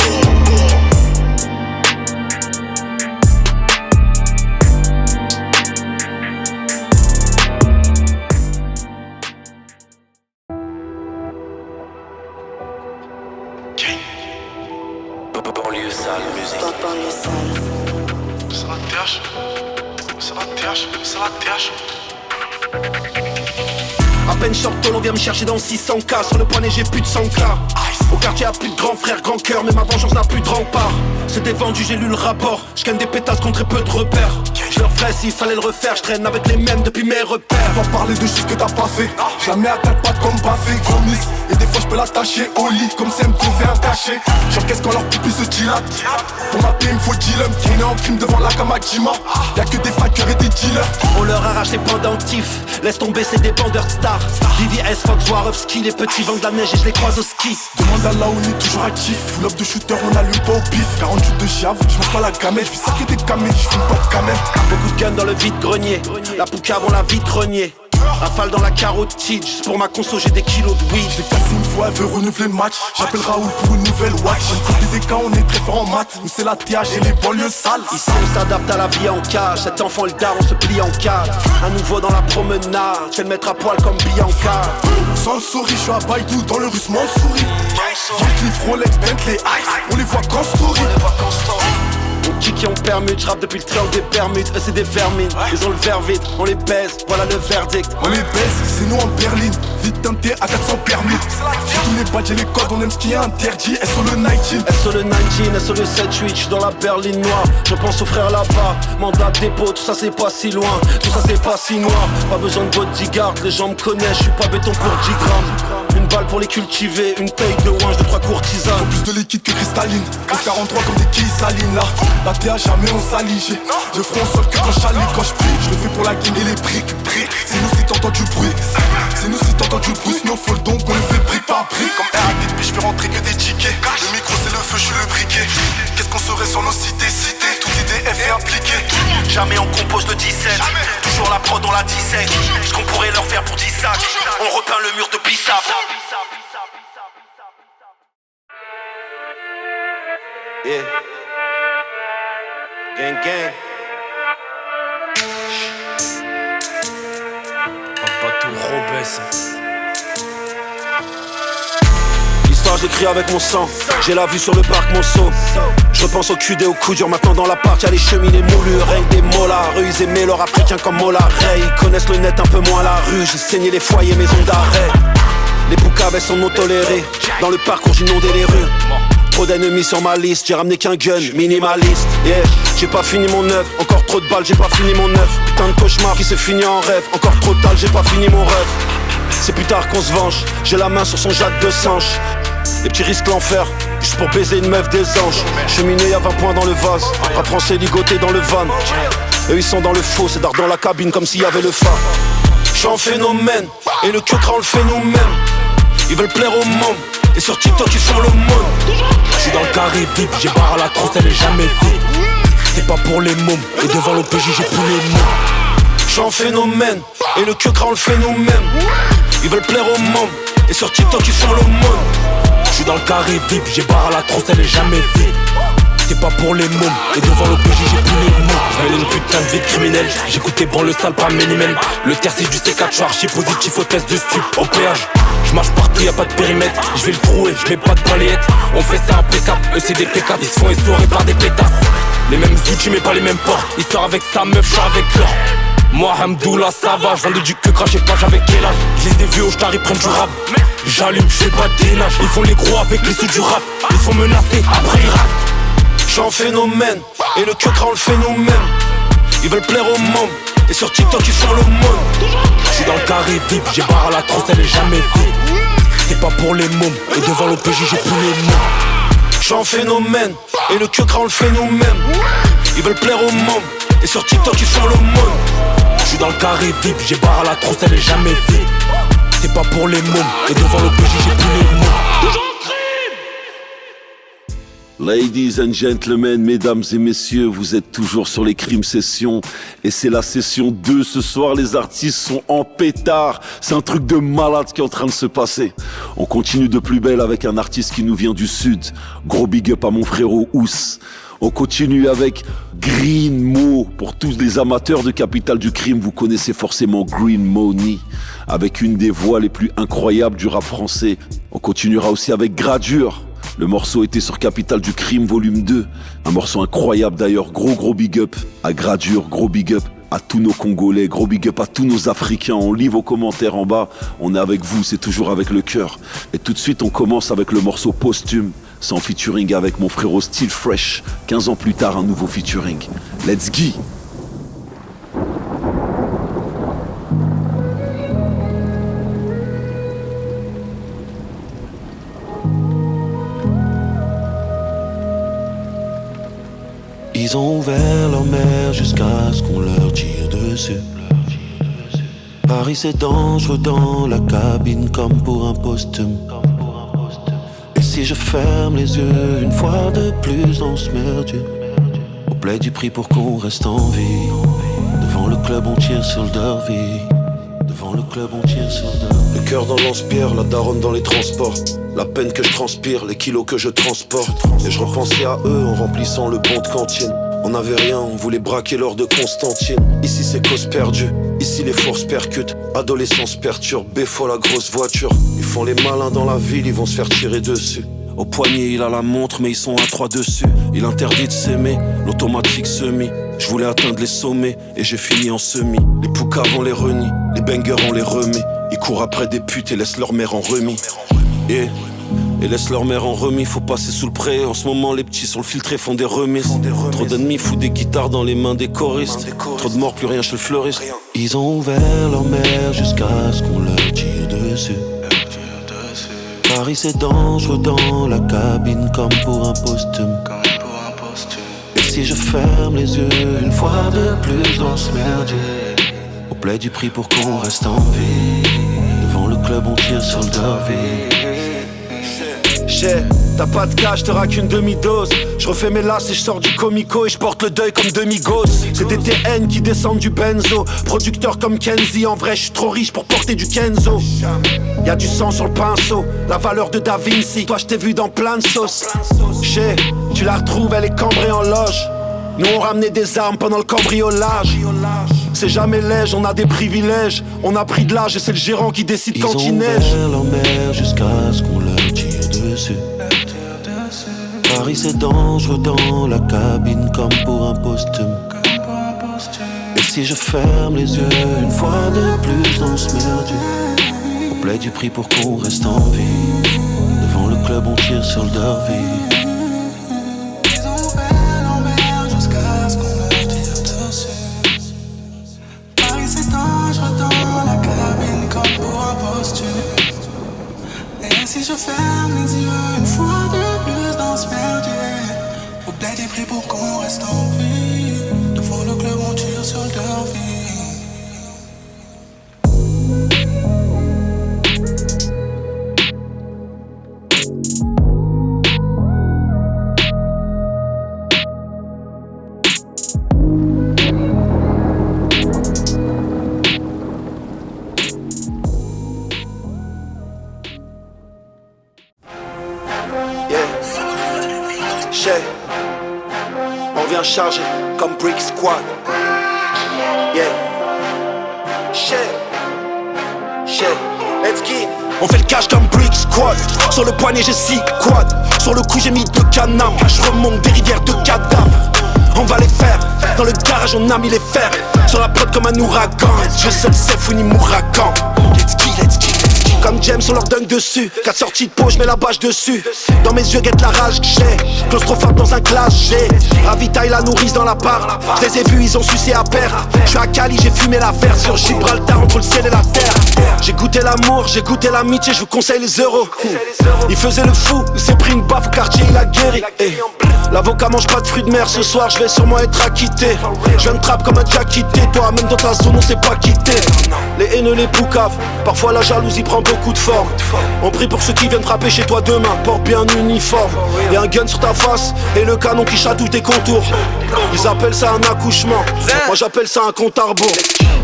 Banlieue sale musique. C'est la TH. C'est la TH. C'est la TH. À peine short, on vient me chercher dans 600K. Sur le poignet j'ai plus de 100K. Au quartier y'a plus de grands frères, grand cœur. Mais ma vengeance n'a plus de rempart. C'est dévendu, j'ai lu le rapport. J'gagne des pétasses contre très peu de repères. Je leur ferais s'il fallait le refaire. Je traîne avec les mêmes depuis mes repères. On va parler de choses que t'as pas fait. Jamais à quatre pattes comme Baffé, gros miss. Et des fois j'peux l'attacher au lit comme si elle me trouvait un cachet. J'encaisse quand leur pipi se dilate. Pour ma paix il me faut dilem. On est en crime devant la Kamakima. Y'a que des frackers et des dealers. On leur arrache les pendentifs. Laisse tomber c'est des bandeurs de stars. VVS, Fox, Swarovski. Les petits vendent de la neige et je les croise au ski. Demande à là où on est toujours actif. Full up de shooter, on allume pas au pif. 48 de chiave, j'mange pas la gamelle. J'fais saquer des camels, j'fume pas de camel. Beaucoup de guns dans le vide-grenier. La poucave on la vite renier. Rafale dans la carotide. Juste pour ma conso j'ai des kilos de weed. J'ai cassé une fois, elle veut renouveler le match. J'appelle Raoul pour une nouvelle watch. J'ai côté des cas, on est très fort en maths. Nous c'est la TH et les banlieues sales. Ici on s'adapte à la vie en cage. Cet enfant le daron se plie en quatre. Un nouveau dans la promenade. Fais le mettre à poil comme Bianca. Sans le souris, je suis à Baïdou dans le russe Mansouri. Cliff, Rolex, Bentley, Ice. On les voit qu'en story. On kick et on permute, j'rappe depuis le triangle des Bermudes. Eux c'est des vermines, ils ont le verre vide. On les baise, voilà le verdict. On les baise, c'est nous en berline. Vite teinté à 400 permis. Sur tous les badges et les codes, on aime ce qui est interdit. Elles sont le 19. Elles sont le 19, elles sont le 7-8. J'suis dans la berline noire, je pense aux frères là-bas. Mandat de dépôt, tout ça c'est pas si loin. Tout ça c'est pas si noir. Pas besoin de bodyguard, les gens me connaissent. J'suis pas béton pour 10 grammes. Une balle pour les cultiver, une paye de ouinge de 3 courtisans. Plus de liquide que cristalline. 43 comme des quilles salines là. La TH jamais on s'allige. Je ferai en sol que quand j'allais quand je prie. Je le fais pour la game et les briques. C'est nous si t'entends du bruit. C'est nous si t'entends du bruit. Sinon faut le don qu'on le fait brique par brique. Comme R&B puis je fais rentrer que des tickets. Le micro c'est le feu, je suis le briquet. Qu'est-ce qu'on serait sans nos cités? Toute idée est fait impliquée. Jamais on compose le 17. Toujours la prod on la dissèque. Ce qu'on pourrait leur faire pour 10 sacs. On repeint le mur de Bissap. Yeah. Gang gang. Pas tout Robes. L'histoire j'écris avec mon sang. J'ai la vue sur le parc Monceau. Je repense au QD au coup dur. Maintenant dans l'appart y'a les cheminées moulures. Règne des molars. Eux ils aimaient leur africain comme Mola Ray. Ils connaissent le net un peu moins la rue. J'ai saigné les foyers, maisons d'arrêt. Les boucaves elles sont non tolérées. Dans le parcours j'inondais les rues. Trop d'ennemis sur ma liste, j'ai ramené qu'un gun, minimaliste. Yeah, j'ai pas fini mon œuvre, encore trop de balles, j'ai pas fini mon œuf. Putain de cauchemar qui s'est fini en rêve, encore trop tard, j'ai pas fini mon rêve. C'est plus tard qu'on se venge, j'ai la main sur son jatte de sanche. Les petits risques l'enfer, juste pour baiser une meuf des anges. Cheminé y'a 20 points dans le vase, rap français ligoté dans le van. Eux ils sont dans le faux, c'est d'art dans la cabine comme s'il y avait le phare. J'suis un phénomène, et le cœur on le fait nous-mêmes. Ils veulent plaire au monde, et sur TikTok ils font le monde. J'suis dans le carré vide, j'ai barre à la trousse, elle est jamais vide. C'est pas pour les mômes, et devant l'OPJ j'ai plus les mots. J'suis un phénomène, et le cœur on le fait nous-mêmes. Ils veulent plaire au monde, et sur TikTok ils font le monde. J'suis dans le carré vide, j'ai barre à la trousse, elle est jamais vide. C'est pas pour les mômes, et devant l'OPJ j'ai plus les mots. J'mène une putain de vie de criminel, j'écoute tes branles sales pas minimum. Le terre c'est du C4, j'suis archi positif au test de stup, au péage. J'marche partout, y'a pas de périmètre, j'vais le trouer, j'mets pas de balayette. On fait ça impeccable, eux c'est des P4, ils se font essorer par des pétasses. Les mêmes outils mais pas les mêmes ports, il sort avec sa meuf, j'sors avec l'or. Moi Hamdoullah ça va, j'vends du cul craché pas j'avais quel âge. Les vieux au j't'arrive prennent du rap, j'allume, j'fais pas de dénage. Ils font les gros avec les sous du rap, ils font menacer, après ils ratent. J'suis un phénomène, et le cœur on le fait nous-mêmes. Ils veulent plaire au monde, et sur TikTok ils font le monde. J'suis dans le carré vide, j'ai barre à la trousse, elle est jamais vide. C'est pas pour les mômes, et devant l'OPJ j'ai plus les mots. J'suis un phénomène, et le cœur on le fait nous-mêmes. Ils veulent plaire au monde, et sur TikTok ils font le monde. J'suis dans le carré vide, j'ai barre à la trousse, elle est jamais vide. C'est pas pour les mômes, et devant l'OPJ j'ai plus les mots. Ladies and gentlemen, mesdames et messieurs, vous êtes toujours sur les Crime Sessions et c'est la session 2 ce soir, les artistes sont en pétard, c'est un truc de malade qui est en train de se passer. On continue de plus belle avec un artiste qui nous vient du sud, gros big up à mon frérot Ous. On continue avec Green Mo, pour tous les amateurs de Capitale du Crime, vous connaissez forcément Green Money, avec une des voix les plus incroyables du rap français. On continuera aussi avec Gradure. Le morceau était sur Capitale du Crime volume 2. Un morceau incroyable d'ailleurs. Gros big up à Gradure, gros big up à tous nos Congolais, gros big up à tous nos Africains. On lit vos commentaires en bas. On est avec vous, c'est toujours avec le cœur. Et tout de suite, on commence avec le morceau Posthume. C'est en featuring avec mon frérot Still Fresh. 15 ans plus tard, un nouveau featuring. Let's go! Ils ont ouvert leur mer jusqu'à ce qu'on leur tire dessus. Paris c'est dangereux dans la cabine comme pour un posthume. Et si je ferme les yeux une fois de plus dans ce merdier, au bled du prix pour qu'on reste en vie. Devant le club on tire sur le derby. Devant le club on tire sur le derby. Le cœur dans lance-pierre, la daronne dans les transports. La peine que je transpire, les kilos que je transporte. Et je repensais à eux en remplissant le bon de cantine. On n'avait rien, on voulait braquer l'or de Constantine. Ici c'est cause perdue, ici les forces percutent. Adolescence perturbée, folle la grosse voiture. Ils font les malins dans la ville, ils vont se faire tirer dessus. Au poignet il a la montre mais ils sont à 3 dessus. Il interdit de s'aimer, l'automatique semi. Je voulais atteindre les sommets et j'ai fini en semi. Les poucaves on les renie, les bangers on les remet. Ils courent après des putes et laissent leur mère en remis. Yeah. Et laissent leur mère en remis, faut passer sous le pré. En ce moment les petits sur le filtré font des remises. Trop d'ennemis foutent des guitares dans les mains des choristes. Trop de morts, plus rien chez le fleuriste. Ils ont ouvert leur mer jusqu'à ce qu'on leur tire dessus. Paris c'est dangereux dans la cabine comme pour un posthume. Et si je ferme les yeux une fois de plus dans ce merdier, au bled du prix pour qu'on reste en vie. Devant le club on tire sur le derby. T'as pas de cash, te raque une demi-dose. Je refais mes lasses et je sors du comico. Et je porte le deuil comme demi-gosse. C'est des TN qui descendent du benzo. Producteur comme Kenzie, en vrai je suis trop riche pour porter du Kenzo. Y'a du sang sur le pinceau, la valeur de Da Vinci. Toi je t'ai vu dans plein de sauces. Tu la retrouves, elle est cambrée en loge. Nous on ramenait des armes pendant le cambriolage. C'est jamais léger, on a des privilèges. On a pris de l'âge et c'est le gérant qui décide quand il neige. Ils ont ouvert leur mer jusqu'à ce qu'on leur tire dessus. Paris c'est dangereux dans la cabine comme pour un posthume. Et si je ferme les yeux une fois de plus dans ce merdier, au bled du prix pour qu'on reste en vie. Devant le club on tire sur le derby. Si je ferme les yeux une fois de plus dans ce merdier, au bled des prix pour qu'on reste en vie. Devant le club on tire sur le derby. On vient charger comme Brick Squad. Yeah. Let's get. On fait le cash comme Brick Squad. Sur le poignet j'ai 6 quads. Sur le cou j'ai mis 2 canards. Je remonte des rivières de cadavres. On va les faire. Dans le garage on a mis les fers. Sur la prod comme un ouragan. Je sais le Sefuni Mouragan. Let's get. Comme James on leur dunk dessus. 4 sorties de peau, je mets la bâche dessus. Dans mes yeux guette la rage que j'ai. Claustrophobe dans un clash G. Ravitaille la nourrice dans l'appart. Je les ai vus, ils ont sucé à perte. Je suis à Cali, j'ai fumé la verre. Sur Gibraltar entre le ciel et la terre. J'ai goûté l'amour, j'ai goûté l'amitié. Je vous conseille les euros. Il faisait le fou, il s'est pris une baffe au quartier, il a guéri. L'avocat mange pas de fruits de mer ce soir, je vais sûrement être acquitté. Je viens de trappe comme un jack quitté. Toi même dans ta zone on s'est pas quitté. Les haineux, les poucaves, parfois la jalousie prend beaucoup de forme. On prie pour ceux qui viennent frapper chez toi demain. Porte bien un uniforme. Y'a un gun sur ta face et le canon qui chatouille tes contours. Ils appellent ça un accouchement. Moi j'appelle ça un compte à rebours.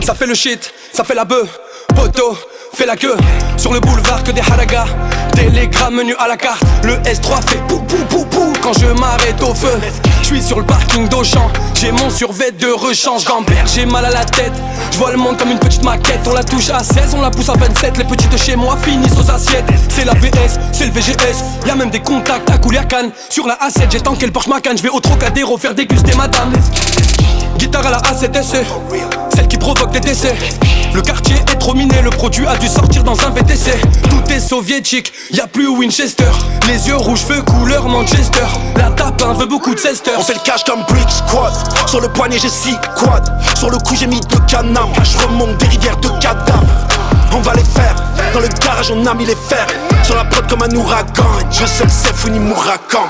Ça fait le shit, ça fait la beuh. Poto, fais la queue. Sur le boulevard que des haragas. Télégramme menu à la carte. Le S3 fait pou pou pou pou quand je m'arrête au feu. J'suis sur le parking d'Auchan. J'ai mon survêt de rechange. Gambert, j'ai mal à la tête. J'vois le monde comme une petite maquette. On la touche à 16, on la pousse à 27. Les petits de chez moi finissent aux assiettes. C'est la VS, c'est le VGS. Y'a même des contacts à Couliacan. Sur la A7, j'ai tanké le Porsche Macan. J'vais au Trocadéro faire déguster madame. Guitare à la A7SE, celle qui provoque des décès. Le quartier est trop miné, le produit a dû sortir dans un VTC. Tout est soviétique, y'a plus Winchester. Les yeux rouges, feu couleur Manchester. La tapin veut beaucoup de Chester. On fait le cash comme Brick Squad. Sur le poignet j'ai 6 quads. Sur le cou j'ai mis 2 canards. Je remonte des rivières de cadavres. On va les faire, dans le garage on a mis les fers. Sur la prod comme un ouragan. Je sais le Sefuni Mourakan.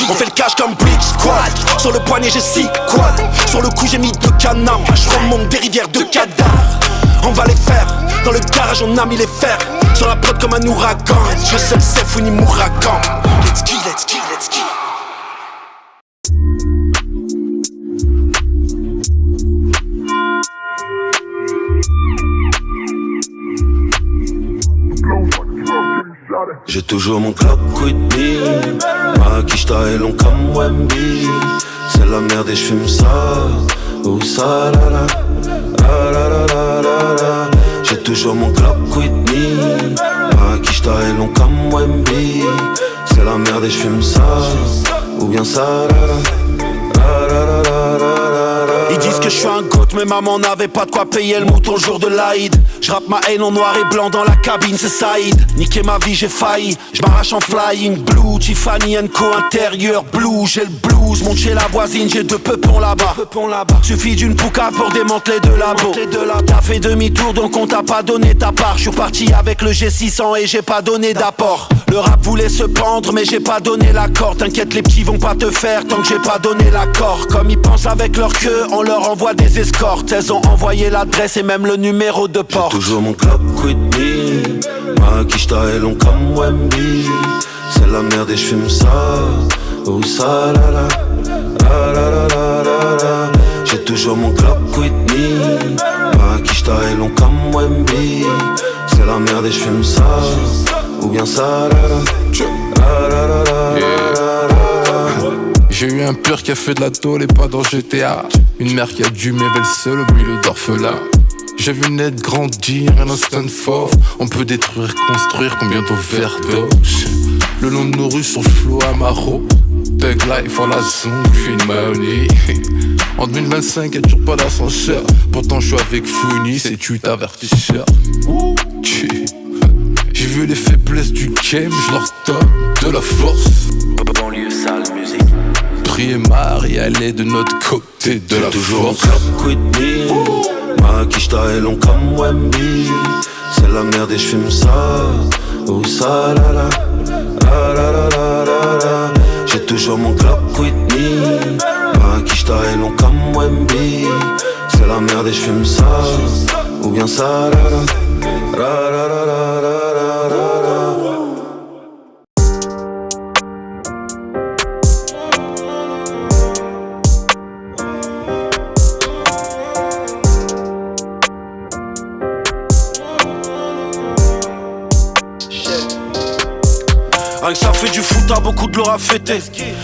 On fait le cash comme Brick Squad. Sur le poignet j'ai 6 quads. Sur le cou j'ai mis 2 canards. Je remonte des rivières de cadavres. On va les faire, dans le garage on a mis les fers. Sur la prod comme un ouragan. Je sais le Sefuni Mourakan. Let's kill, let's kill, let's kill. J'ai toujours mon Glock with me. Ma quicheta est long comme Wemby. C'est la merde et j'fume ça. Ou ça la la. La la la la la la. J'ai toujours mon Glock with me. Ma quicheta est long comme Wemby. C'est la merde et j'fume ça. Ou bien ça la la. La la la la la. Ils disent que je suis un goth mais maman n'avait pas de quoi payer le mouton le jour de l'Aïd. J'rappe ma haine en noir et blanc dans la cabine, c'est Saïd. Niquer ma vie j'ai failli, j'm'arrache en flying. Blue, Tiffany & Co intérieur blue. J'ai le blues, monte chez la voisine, j'ai 2 peupons là-bas. Suffit d'une poucave pour démanteler de labo. T'as fait demi-tour donc on t'a pas donné ta part. J'suis parti avec le G600 et j'ai pas donné d'apport. Le rap voulait se pendre mais j'ai pas donné l'accord. T'inquiète les petits vont pas te faire tant que j'ai pas donné l'accord. Comme ils pensent avec leur queue, on leur envoie des escortes. Elles ont envoyé l'adresse et même le numéro de porte. J'ai toujours mon Glock with me. Ma quicheta est long comme Wemby. C'est la merde et j'fume ça. Ou ça la la. La la la la la la. J'ai toujours mon Glock with me. Ma quicheta est long comme Wemby. C'est la merde et j'fume ça. Ou bien ça la la. La la la la la. J'ai eu un père qui a fait de la tôle et pas dans GTA. Une mère qui a dû m'élever seul au milieu d'orphelins. J'ai vu naître, grandir, un instant fort. On peut détruire, construire, combien d'overdoses. Le long de nos rues sur le flot Amaro. Thug life en la zone, Queen Money. En 2025 y'a toujours pas d'ascenseur. Pourtant je suis avec Fouini, c'est tu t'avertisseur. J'ai vu les faiblesses du game, je leur donne de la force. Banlieue sale musique. Prier Marie, elle est de notre côté de la force. With me. Ma quicheta est long comme Wemby. C'est la merde et j'fume ça. Ou ça la la. La la la la la la. J'ai toujours mon Glock with me. Ma quicheta est long comme Wemby. C'est la merde et j'fume ça. Ou bien ça la la. La la la la la la la. Rien que ça fait du foot, à beaucoup de l'or à fêter.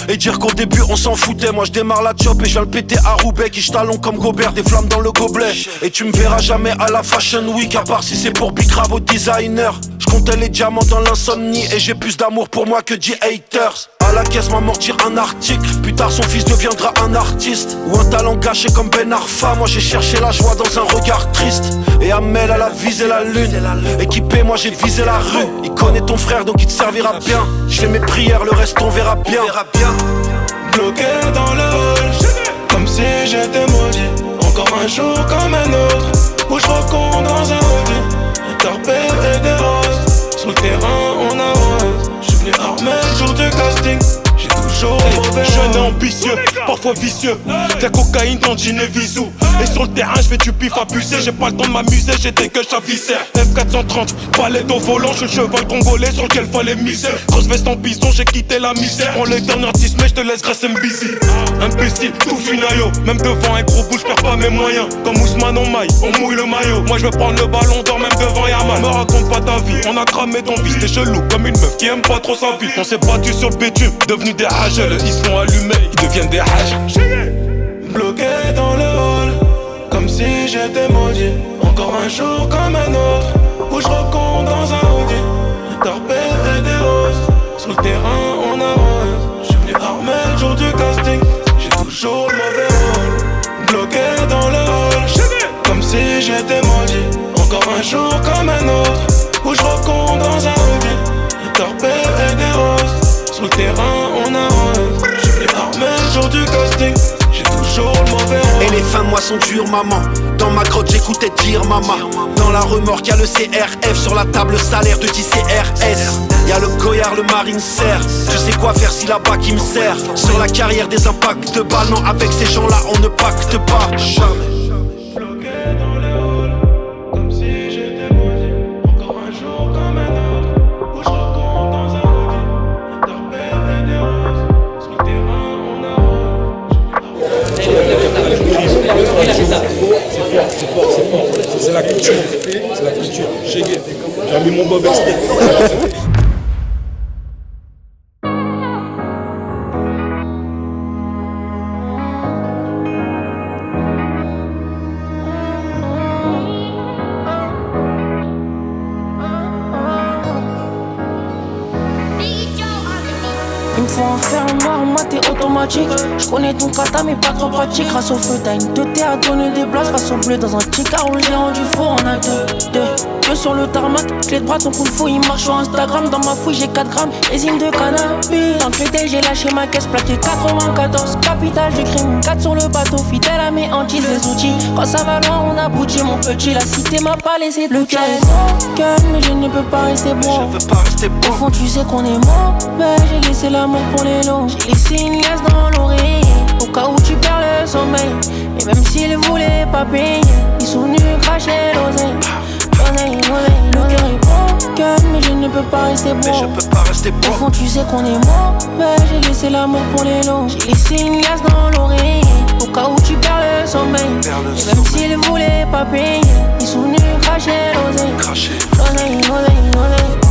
Et dire qu'au début on s'en foutait. Moi je démarre la chop et je viens le péter à Roubaix. Qui talon comme Gobert, des flammes dans le gobelet. Et tu me verras jamais à la Fashion Week. À part si c'est pour Big Bravo designer. Je comptais les diamants dans l'insomnie. Et j'ai plus d'amour pour moi que 10 haters. À la caisse m'amortir un article. Plus tard son fils deviendra un artiste. Ou un talent gâché comme Ben Arfa. Moi j'ai cherché la joie dans un regard triste. Et Amel elle a visé la lune. Équipé moi j'ai visé la rue. Il connaît ton frère donc il te servira bien. Je fais mes prières, le reste on verra bien. Bloqué dans le hall, comme si j'étais maudit. Encore un jour comme un autre, où je recours dans un Audi. Un carpet et des roses, sur le terrain on arrose. Je suis venu armé le jour du casting, j'ai toujours jeune et ambitieux, parfois vicieux. De la cocaïne dans jean et visou. Et sur le terrain je fais du pif abusé. J'ai pas le temps de m'amuser, j'ai des gueules à viscère. F430, palette au volant, je suis le cheval congolais sur lequel fallait miser. Grosse veste en bison, j'ai quitté la misère. Prends les dernières 10 mais je te laisse grâce MBC. Imbécile, tout finaillot. Même devant un gros bout, je perds pas mes moyens. Comme Ousmane en maille, on mouille le maillot. Moi je veux prendre le ballon d'or même devant Yaman. Me raconte pas ta vie, on a cramé ton fils. T'es chelou comme une meuf qui aime pas trop sa vie. On s'est battu sur le bitume, devenu des hagels. Ils se font allumer, ils deviennent des hages. Bloqué dans le hall, comme si j'étais maudit. Encore un jour comme un autre, où je recompte dans un Audi. Un tarpé et des roses, sur le terrain on arrose. J'suis venu armé le jour du casting, j'ai toujours le mauvais rôle. Bloqué dans le hall, comme si j'étais maudit. Encore un jour comme un autre, où je recompte dans un Audi. Un tarpé et des roses, sur le terrain on arrose. J'suis venu armé le jour du casting, j'ai toujours le mauvais rôle. Et les fins de mois sont dures, maman. Dans ma grotte j'écoutais dire maman. Dans la remorque y'a le CRF, sur la table salaire de 10 CRS. Y'a le Goyard, le Marine Serre. Tu sais quoi faire si là-bas qui me sert. Sur la carrière des impacts de balles. Non, avec ces gens-là on ne pacte pas. Jamais. C'est fort. C'est la culture. C'est la culture. J'ai mis mon bob externe. Il me faut en faire noir, moi t'es automatique. Je connais ton kata mais pas trop pratique. Grâce au feu t'as une teuté à donner des blases. Face au bleu dans un petit carreau, j'ai rendu faux. On a deux sur le tarmac. Clé de bras, ton coup de fou, il marche sur Instagram. Dans ma fouille j'ai 4 grammes, résine de cannabis. Dans le pété j'ai lâché ma caisse plaquée 94. Capitale du crime, 4 sur le bateau. Fidèle à mes hanches, des outils. Quand ça va loin on aboutit mon petit. La cité m'a pas laissé de le cœur est calme, mais je ne peux pas rester bon. Au fond tu sais qu'on est mauvais. J'ai laissé l'amour pour les lots. J'ai laissé une glace dans l'oreille, au cas où tu perds le sommeil. Et même s'ils voulaient pas payer, ils sont venus cracher l'oseille. Le cœur est broken, mais je ne peux pas rester bon. Au fond tu sais qu'on est mauvais. J'ai laissé l'amour pour les lots. J'ai laissé une glace dans l'oreille, au cas où tu perds le sommeil. Et même s'ils voulaient pas payer, ils sont venus cracher l'oseille. L'oseille.